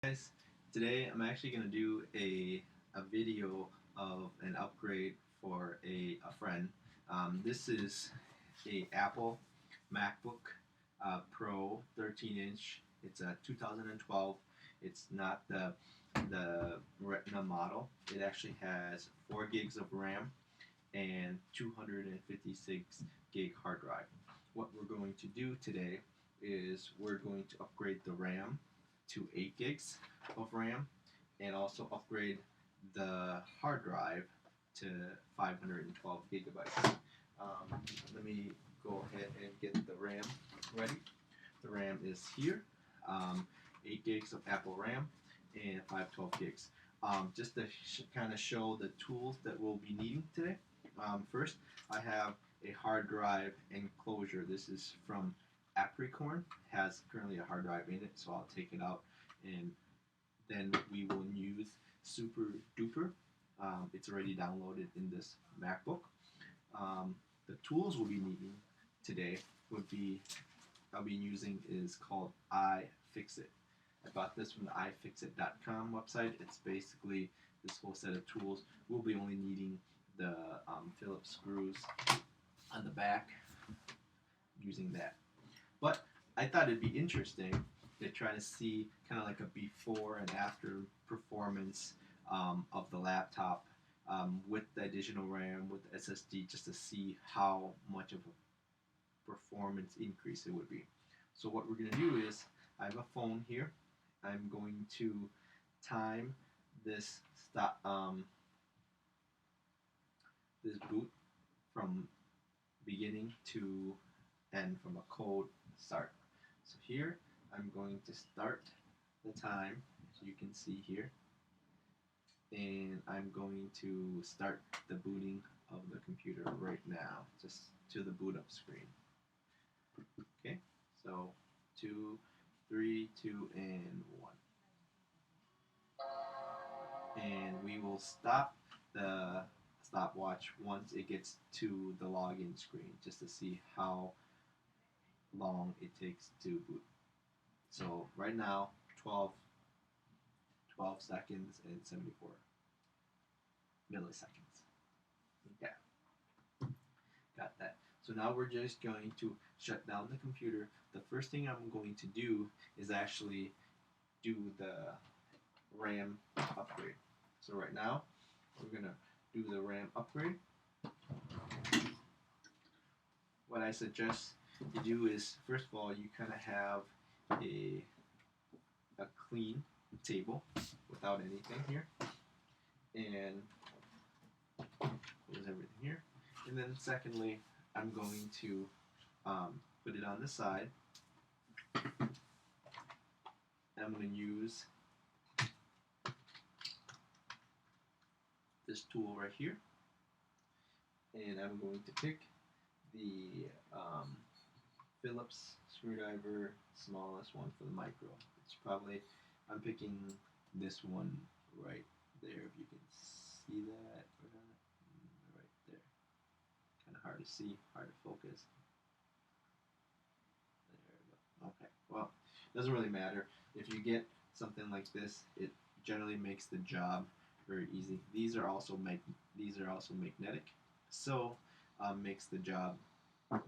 Guys, today I'm actually going to do a video of an upgrade for a friend. This is a Apple Macbook Pro 13-inch. It's a 2012. It's not the Retina model. It actually has 4 gigs of RAM and 256 gig hard drive. What we're going to do today is we're going to upgrade the RAM to 8 gigs of RAM and also upgrade the hard drive to 512 gigabytes. Let me go ahead and get the RAM ready. The RAM is here, 8 gigs of Apple RAM and 512 gigs. Just to kind of show the tools that we'll be needing today. First, I have a hard drive enclosure. This is from Apricorn. Has currently a hard drive in it, so I'll take it out, and then we will use Super Duper. It's already downloaded in this MacBook. The tools we'll be needing today I'll be using is called iFixit. I bought this from the iFixit.com website. It's basically this whole set of tools. We'll be only needing the Phillips screws on the back, using that. But I thought it'd be interesting to try to see kind of like a before and after performance of the laptop with the additional RAM, with the SSD, just to see how much of a performance increase it would be. So what we're going to do is, I have a phone here. I'm going to time this this boot from beginning to end, from a cold start. So here I'm going to start the time, as you can see here, and I'm going to start the booting of the computer right now, just to the boot up screen. Okay, so 2, 3, 2, and 1. And we will stop the stopwatch once it gets to the login screen, just to see how long it takes to boot. So right now, 12 seconds and 74 milliseconds. Okay, got that. So now we're just going to shut down the computer. The first thing I'm going to do is actually do the RAM upgrade. So right now, we're going to do the RAM upgrade. What I suggest you do is, first of all, you kind of have a clean table without anything here, and there's everything here. And then secondly, I'm going to put it on the side. I'm going to use this tool right here, and I'm going to pick the Phillips screwdriver, smallest one for the micro. It's probably, I'm picking this one right there, if you can see that, right there. Kind of hard to see, hard to focus. There we go. Okay, well, doesn't really matter. If you get something like this, it generally makes the job very easy. These are also magnetic, so makes the job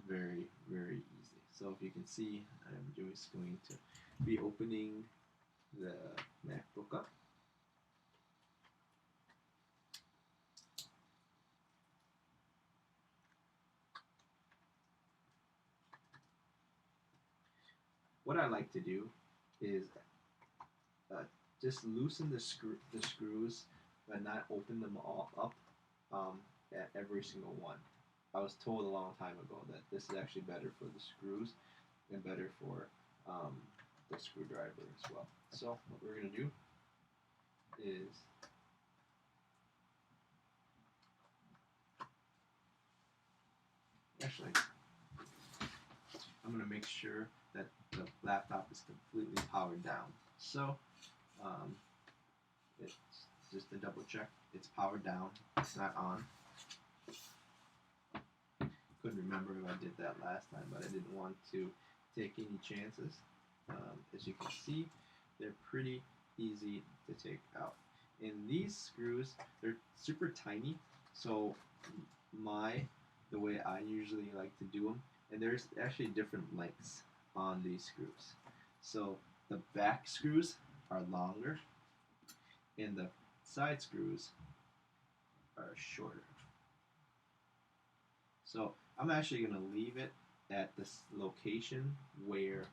very, very easy. So if you can see, I'm just going to be opening the MacBook up. What I like to do is just loosen the screws, but not open them all up at every single one. I was told a long time ago that this is actually better for the screws and better for the screwdriver as well. So what we're going to do is actually, I'm going to make sure that the laptop is completely powered down. So it's just to double check, it's powered down, it's not on. Couldn't remember if I did that last time, but I didn't want to take any chances. As you can see, they're pretty easy to take out. And these screws, they're super tiny, so the way I usually like to do them, and there's actually different lengths on these screws. So the back screws are longer, and the side screws are shorter. So I'm actually going to leave it at this location where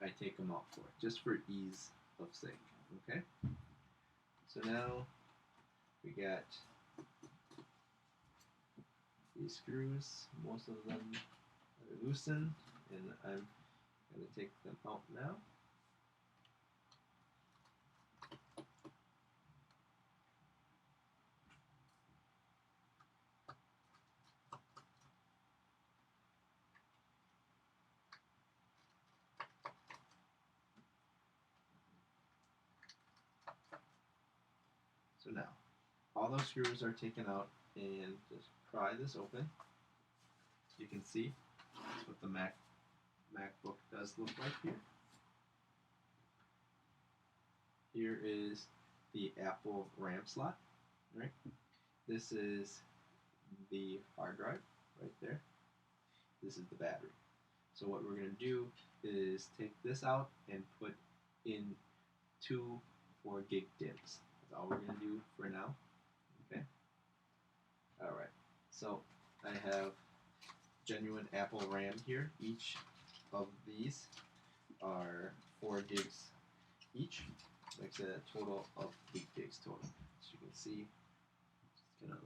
I take them out for, just for ease of sake. Okay? So now we got these screws. Most of them are loosened, and I'm going to take them out now. So now, all those screws are taken out, and just pry this open. You can see that's what the MacBook does look like here. Here is the Apple RAM slot, right? This is the hard drive right there. This is the battery. So what we're going to do is take this out and put in 2 4 gig DIMMs. That's all we're going to do for now. Okay. All right. So I have genuine Apple RAM here. Each of these are 4 gigs each. Makes it a total of 8 gigs total. As you can see, just kind of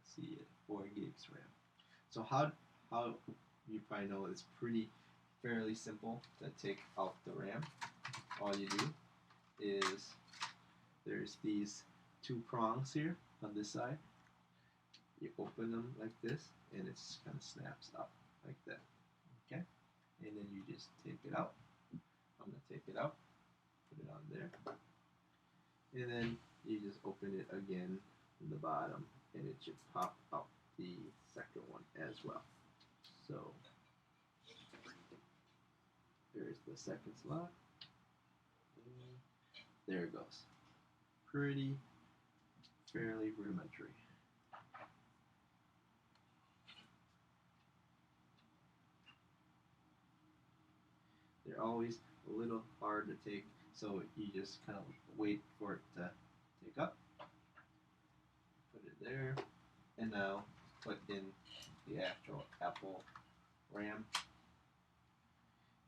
see it, 4 gigs RAM. So how you probably know it's fairly simple to take out the RAM. All you do is there's these 2 prongs here on this side. You open them like this, and it just kind of snaps up like that. Okay, and then you just take it out. I'm gonna take it out, put it on there, and then you just open it again in the bottom, and it should pop out the second one as well. So there's the second slot. There it goes. Fairly rudimentary. They're always a little hard to take, so you just kind of wait for it to take up. Put it there, and now put in the actual Apple RAM.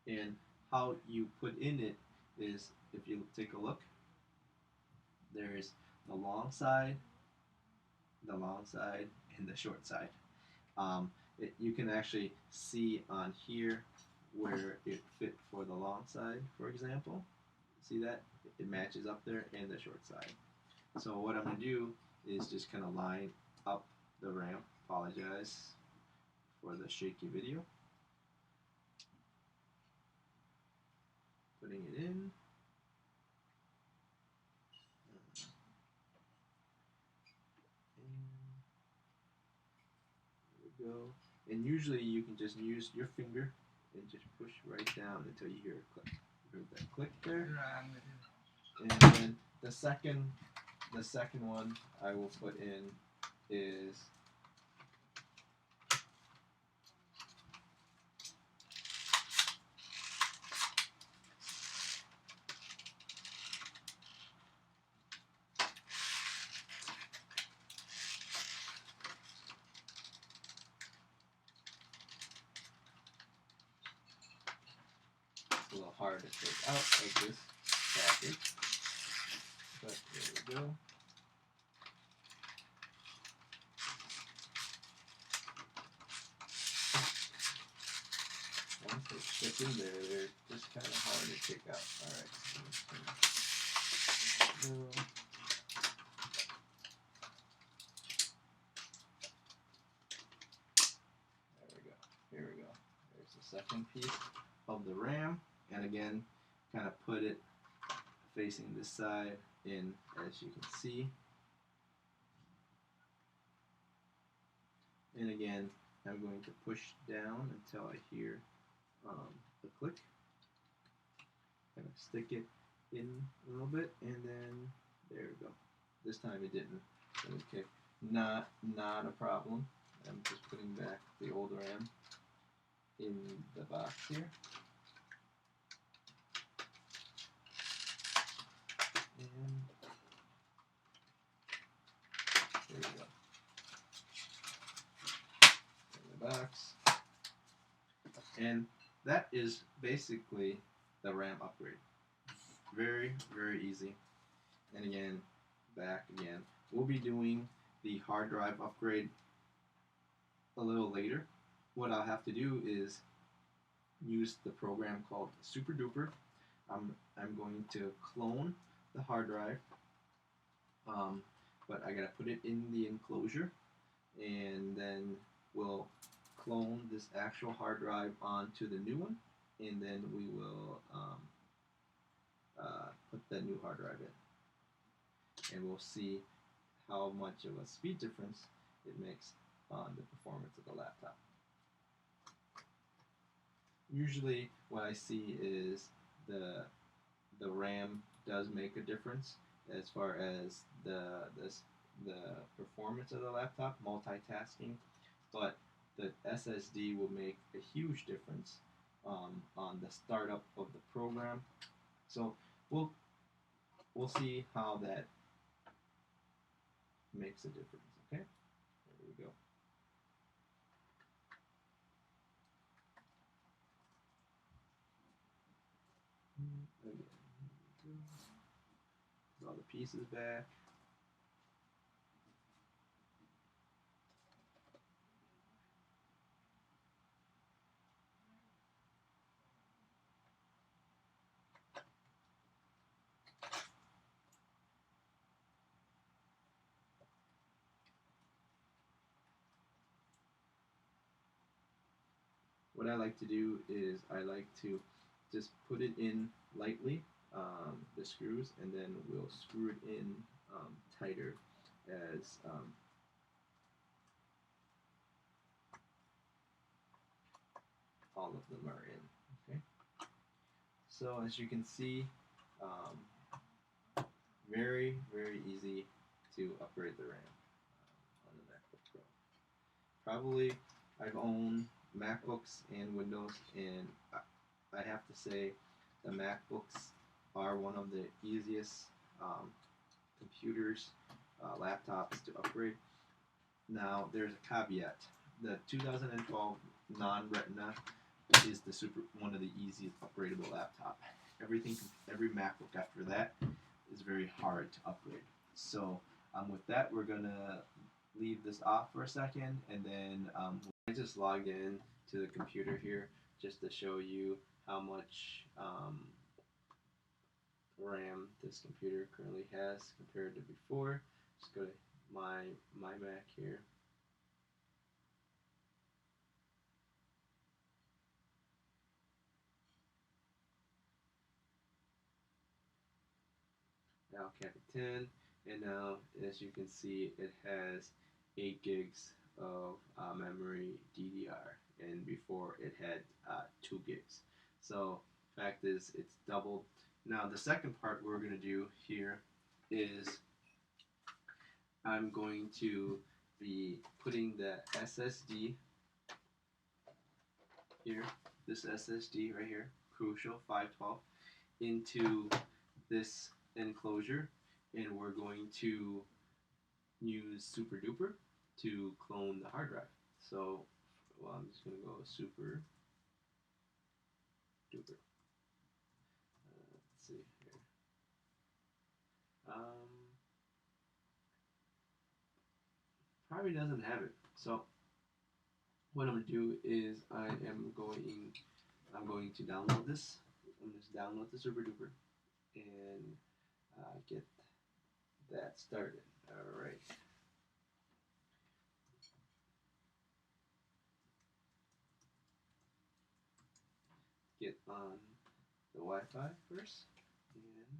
And how you put in it is, if you take a look, there's the long side, and the short side. You can actually see on here where it fit for the long side, for example. See that? It matches up there, and the short side. So what I'm going to do is just kind of line up the RAM. Apologize for the shaky video. Putting it in. There we go. And usually you can just use your finger and just push right down until you hear a click. You heard that click there? And then the second one I will put in is a little hard to take out like this package, but there we go. Once they stick in there, they're just kind of hard to take out. Alright. There we go. Here we go. There's the second piece of the RAM. And again, kind of put it facing this side in, as you can see. And again, I'm going to push down until I hear a click. kind of stick it in a little bit, and then there we go. This time it didn't. Okay, not a problem. I'm just putting back the old RAM in the box here. And there we go. In the box. And that is basically the RAM upgrade. Very, very easy. And again, back again. We'll be doing the hard drive upgrade a little later. What I'll have to do is use the program called Super Duper. I'm going to clone the hard drive, but I gotta put it in the enclosure, and then we'll clone this actual hard drive onto the new one, and then we will put the new hard drive in, and we'll see how much of a speed difference it makes on the performance of the laptop. Usually what I see is the RAM does make a difference as far as the performance of the laptop, multitasking, but the SSD will make a huge difference on the startup of the program. So we'll see how that makes a difference. Okay, there we go. Again, put all the pieces back. What I like to do is I like to just put it in lightly, the screws, and then we'll screw it in tighter as all of them are in. Okay. So as you can see, very, very easy to upgrade the RAM on the MacBook Pro. Probably I've owned MacBooks and Windows, and I have to say the MacBooks are one of the easiest computers, laptops to upgrade. Now there's a caveat. The 2012 non-Retina is one of the easiest upgradable laptop. Every MacBook after that is very hard to upgrade. So with that, we're gonna leave this off for a second, and then I just logged in to the computer here just to show you how much RAM this computer currently has compared to before. Just go to my Mac here. Now cap it 10, and now as you can see, it has 8 gigs of memory DDR, and before it had 2 gigs. So fact is, it's doubled. Now the second part we're going to do here is I'm going to be putting the SSD here, this SSD right here, Crucial 512, into this enclosure, and we're going to use Super Duper to clone the hard drive. So, well, I'm just going to go Super Duper. Let's see here. Probably doesn't have it. So, what I'm going to do is I'm going to download this. I'm going to just download the Super Duper and get that started. All right. Get on the Wi-Fi first, and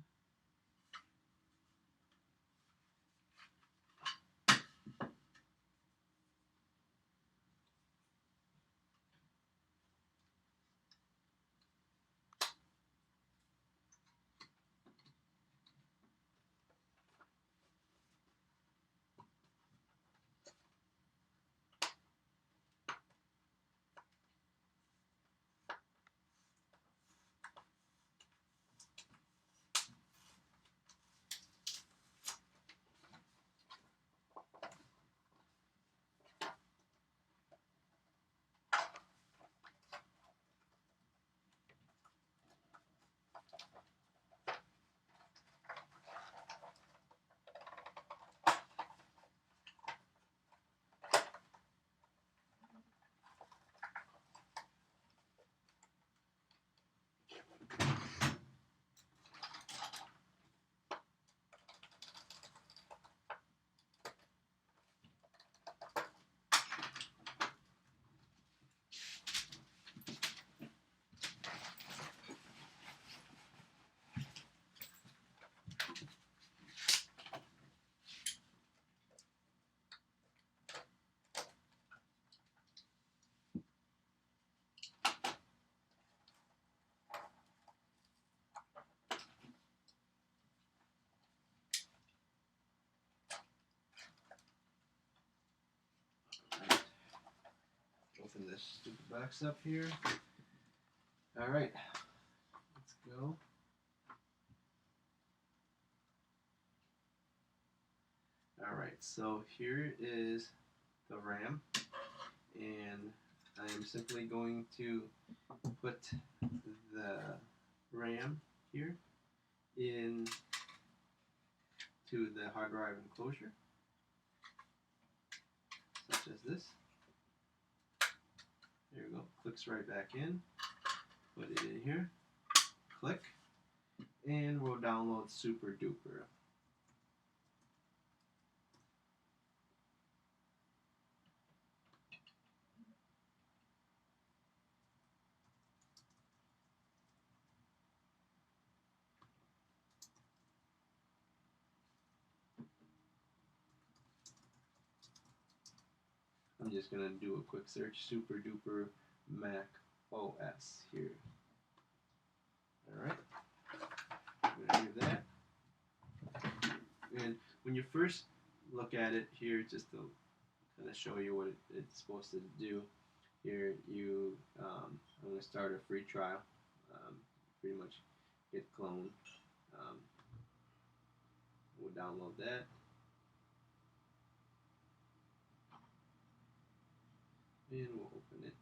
Open this stupid box up here. Alright, let's go. Alright, so here is the RAM, and I am simply going to put the RAM here in to the hard drive enclosure, such as this. There we go, clicks right back in, put it in here, click, and we'll download Super Duper. I'm just going to do a quick search, Super Duper Mac OS here. Alright, I'm going to do that. And when you first look at it here, just to kind of show you what it's supposed to do, here I'm going to start a free trial. Pretty much hit clone. We'll download that. And we'll open it.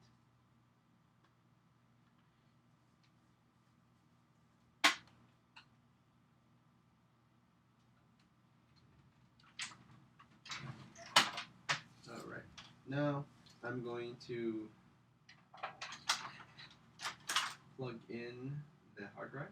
Alright, now I'm going to plug in the hard drive.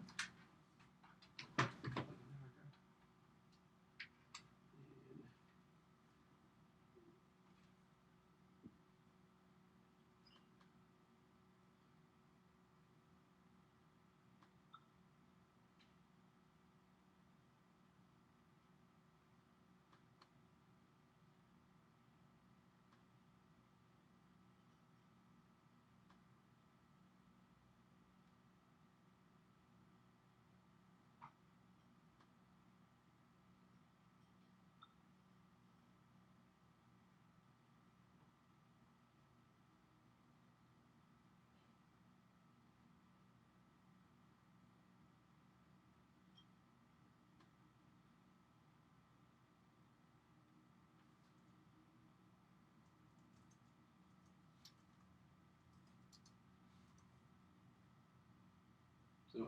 So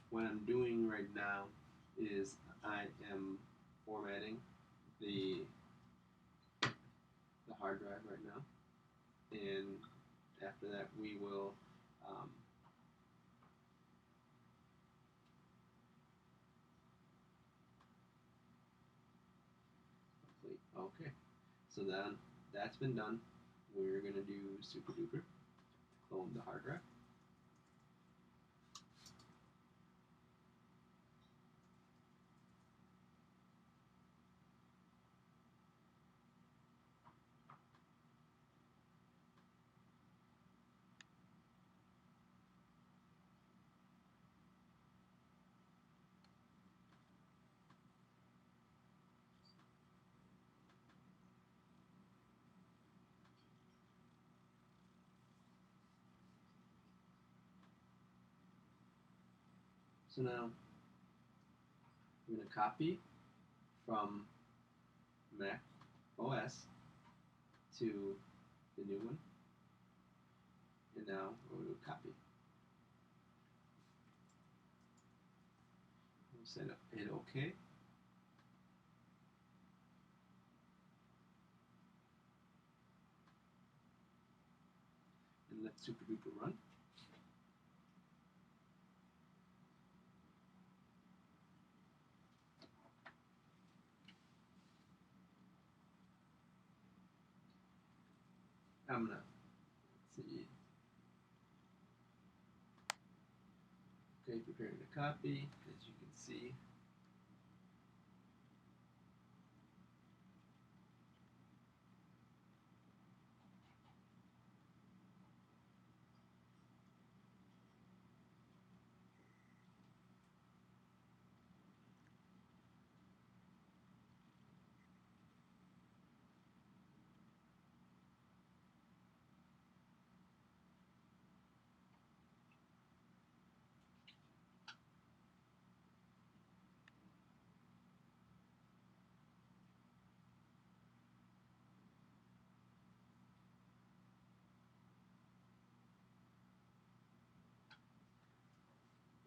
what I'm doing right now is I am formatting the hard drive right now, and after that we will complete. Okay, so then that's been done. We're gonna do Super Duper, clone the hard drive. So now I'm going to copy from Mac OS to the new one, and now we'll do copy. We'll set it OK. And let Super Duper run. I'm gonna, let's see. Okay, preparing to copy, as you can see.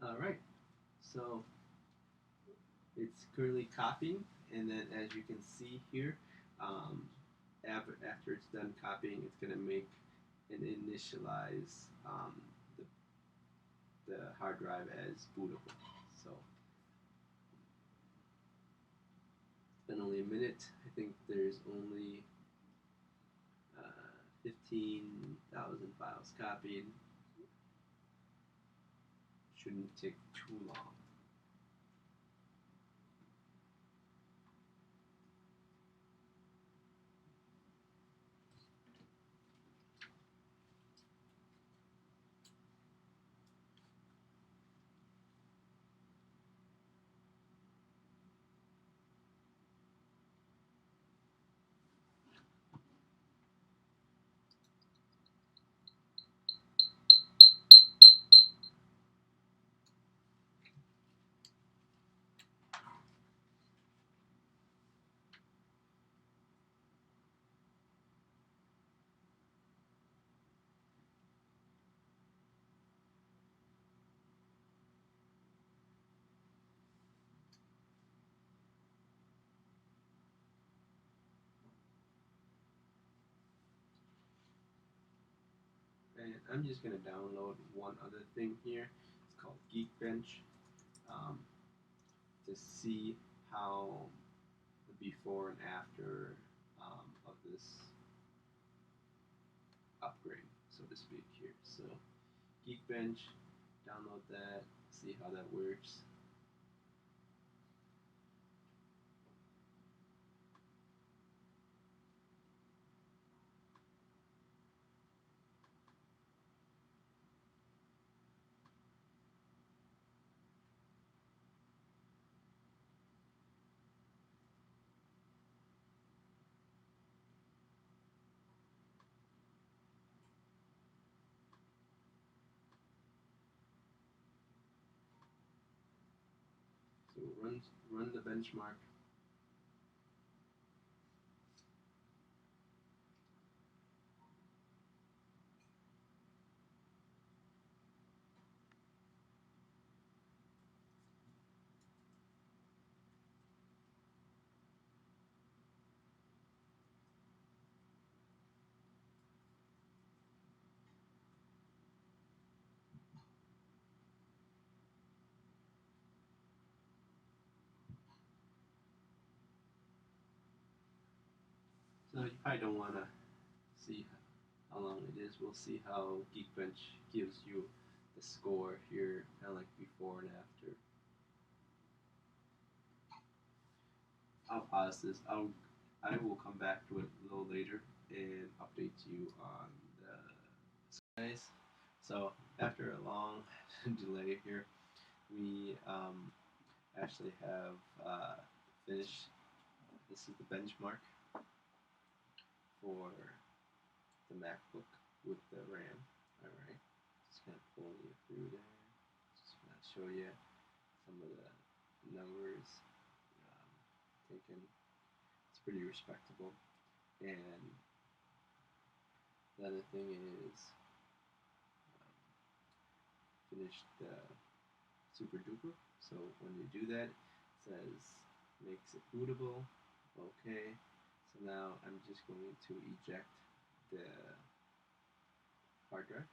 Alright, so it's currently copying, and then as you can see here, um, after it's done copying, it's going to make and initialize the, the hard drive as bootable. So it's been only a minute. I think there's only 15,000 files copied. Shouldn't take too long. And I'm just going to download one other thing here. It's called Geekbench, um, to see how the before and after of this upgrade, so to speak, here. So Geekbench, download that, see how that works. So run the benchmark. So you probably don't want to see how long it is. We'll see how Geekbench gives you the score here, kind of like before and after. I'll pause this. I will come back to it a little later and update you on the guys. So after a long delay here, we actually have finished. This is the benchmark for the MacBook with the RAM. All right, just kind of pulling you through there. Just going to show you some of the numbers taken. It's pretty respectable. And the other thing is finished super duper. So when you do that, it says makes it bootable. Okay. So now I'm just going to eject the hard drive,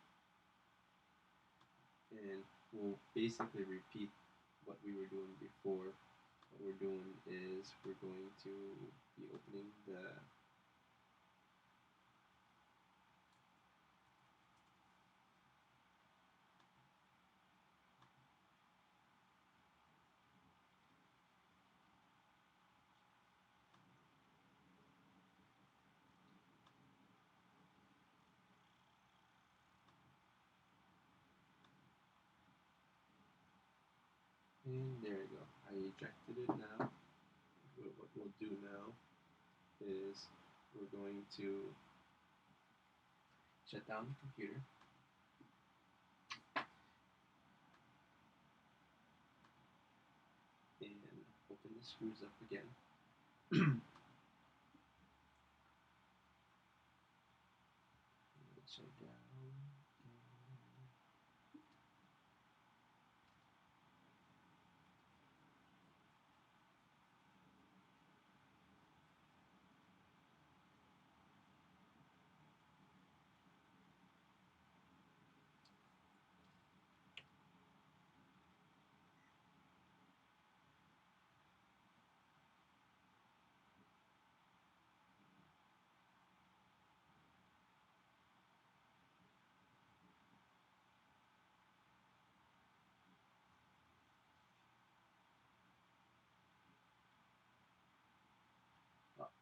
and we'll basically repeat what we were doing before. What we're doing is we're going to be opening the and there you go. I ejected it now. What we'll do now is we're going to shut down the computer. And open the screws up again. Shut down.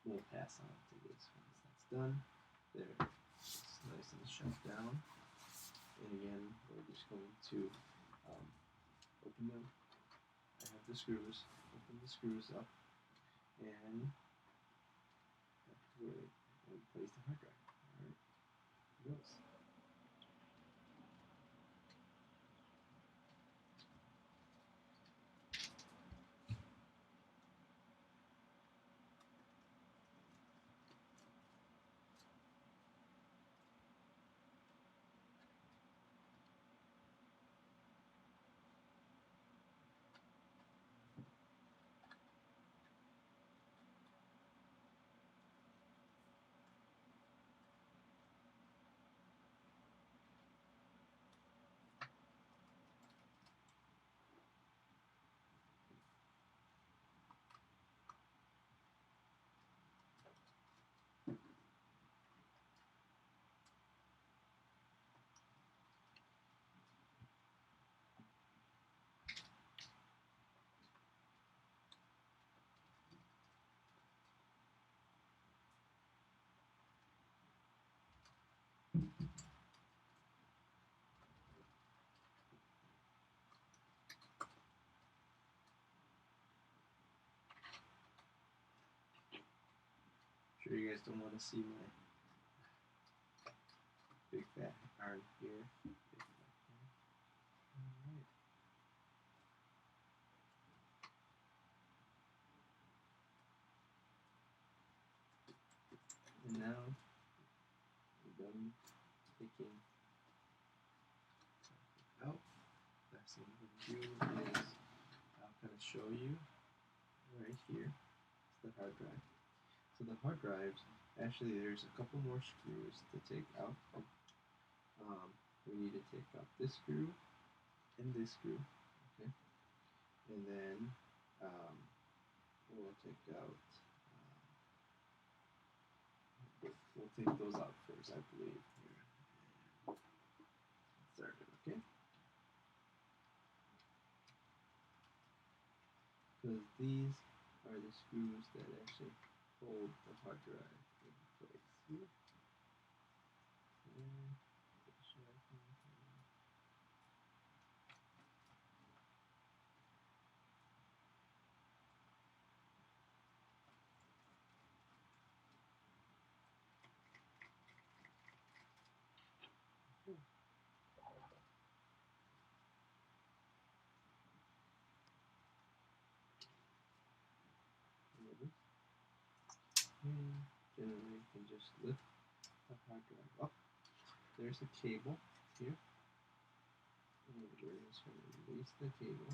we'll pass on to this once that's done. There, it's nice and shut down. And again, we're just going to open them. I have the screws. Open the screws up and that's where we place the hard drive. Alright, here it goes. Sure you guys don't want to see my big fat arm here. Alright. And now we're done taking out. Last thing I'm going to do is I'll kind of show you right here. It's the hard drive. So the hard drives, actually there's a couple more screws to take out. We need to take out this screw and this screw, okay? And then we'll take out, we'll take those out first, I believe. Here. Start it, okay? Because these are the screws that actually hold the hard drive in place here. And and generally you can just lift the hard drive up. There's a cable here. And we're just going to release the cable.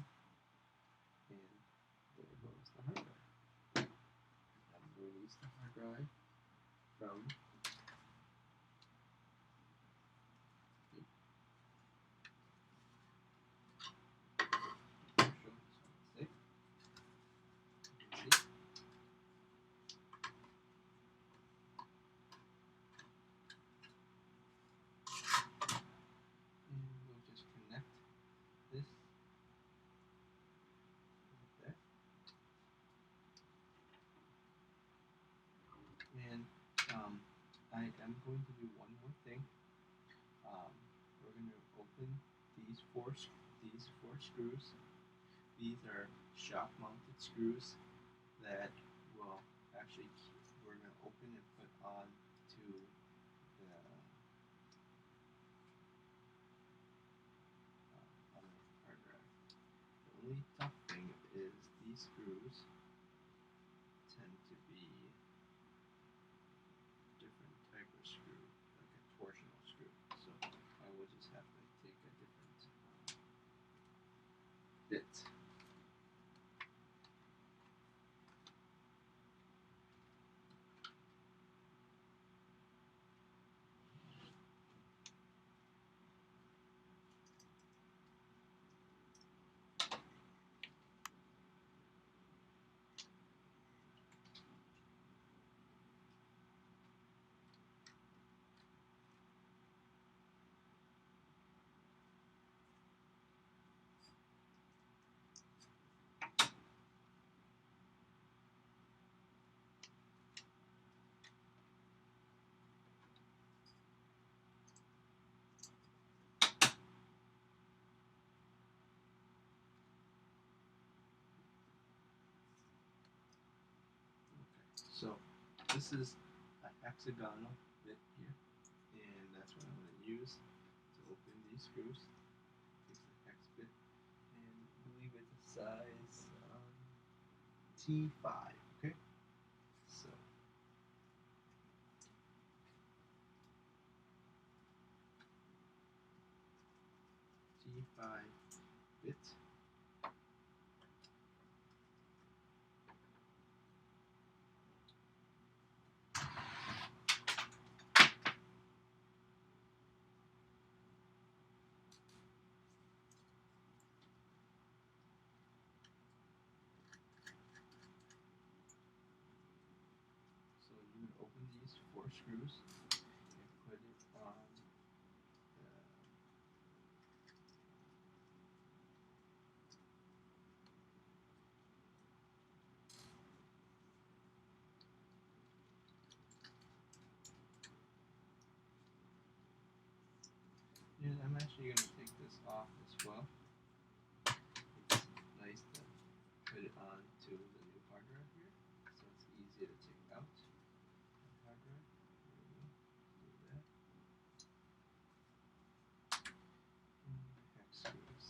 And there goes the hard drive. And release the hard drive from this there. And I am going to do one more thing. We're going to open these four screws. These are shock mounted screws that will actually we're going to open and put on to the on the hard drive. The only tough thing is these screws tend to be different type of screw, like a torsional screw. So I will just have to take a different bit. So this is a hexagonal bit here, and that's what I'm going to use to open these screws. Takes the hex bit, and I believe it's a size T5. Okay, so T5 bit. So you would open these 4 screws and put it on the and I'm actually going to take this off as well. It's nice to put it onto the new hard drive here, so it's easy to take out the hard drive. There we go. Do that. And the hex screws.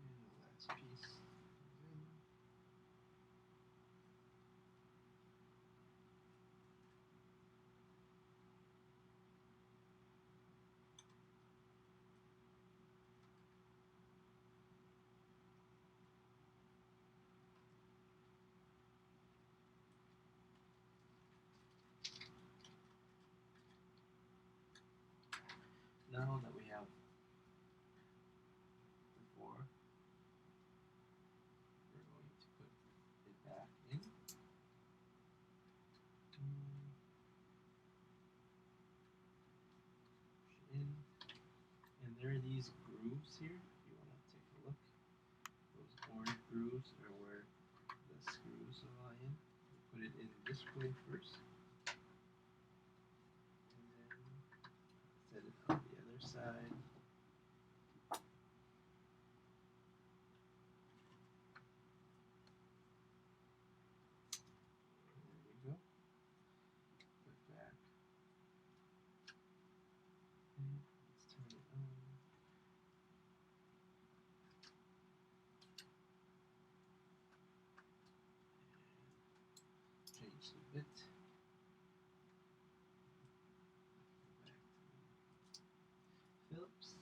And the last piece goes in. Now that we have the 4, we're going to put it back in. In. And there are these grooves here, if you want to take a look. Those orange grooves are where the screws lie in. You put it in this way first, and then set it on the other side. There we go. Put back just a bit. Back to Phillips.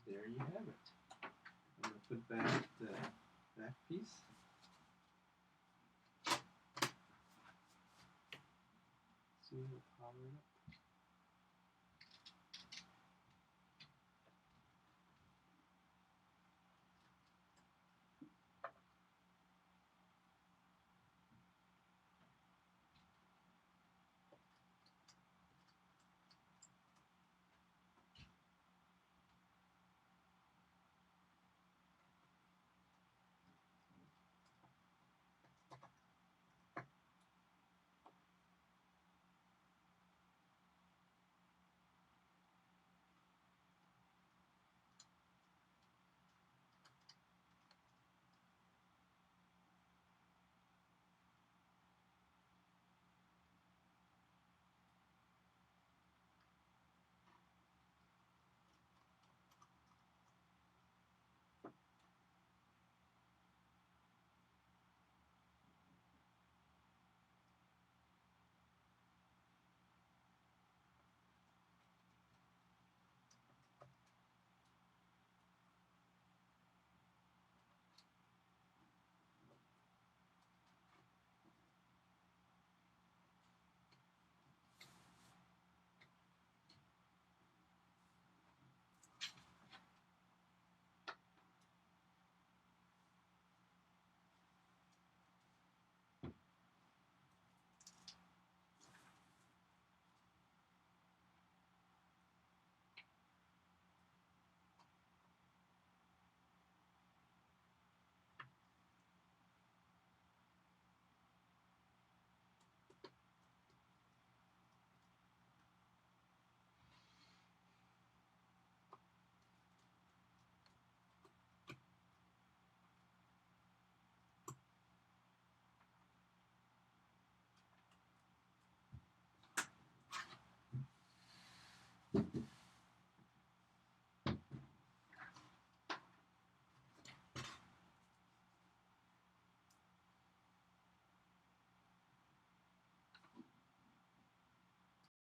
There you have it. I'm going to put back the back piece. See, we'll power it up.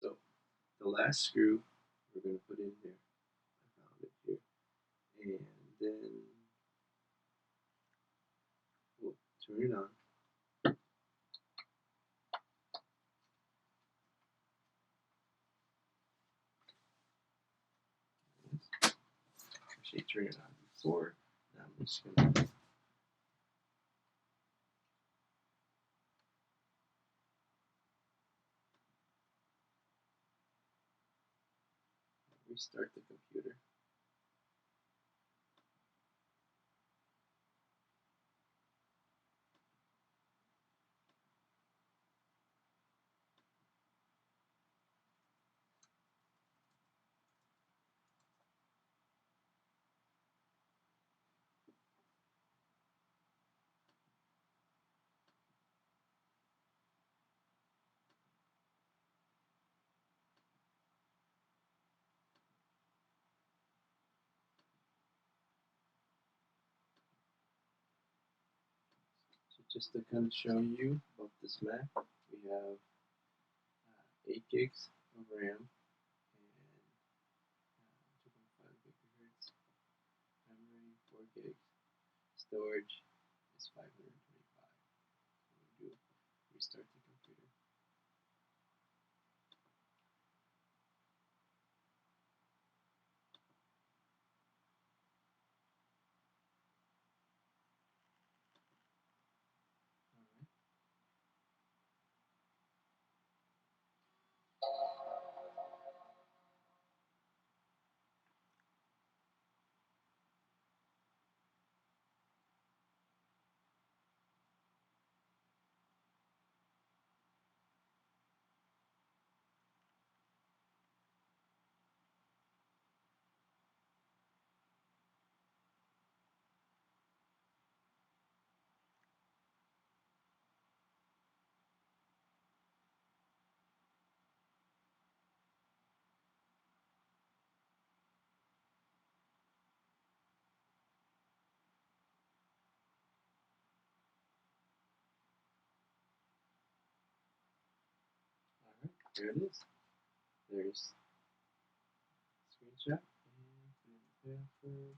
So the last screw we're going to put in here. I found it here. And then we'll turn it on. Actually, turn it on before. Now I'm just going to restart the computer. So just to kind of show you about this Mac, we have 8 gigs of RAM and 2.5 gigahertz memory, 4 gigs. Storage is 525. So we'll do restart the computer. there it is. There's screenshot and password.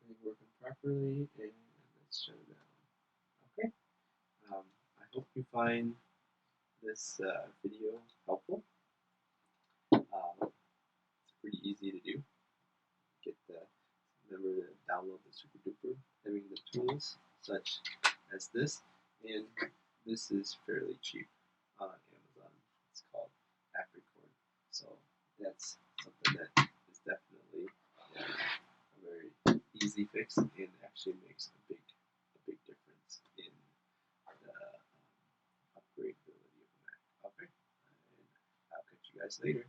Everything working properly, and let's shut it down. Okay. I hope you find this video helpful. It's pretty easy to do. Remember to download the Super Duper, having the tools such as this, and this is fairly cheap on Amazon. It's called App Record, so that's something that is definitely a very easy fix and actually makes a big difference in the upgradability of a Mac. Okay, and I'll catch you guys later.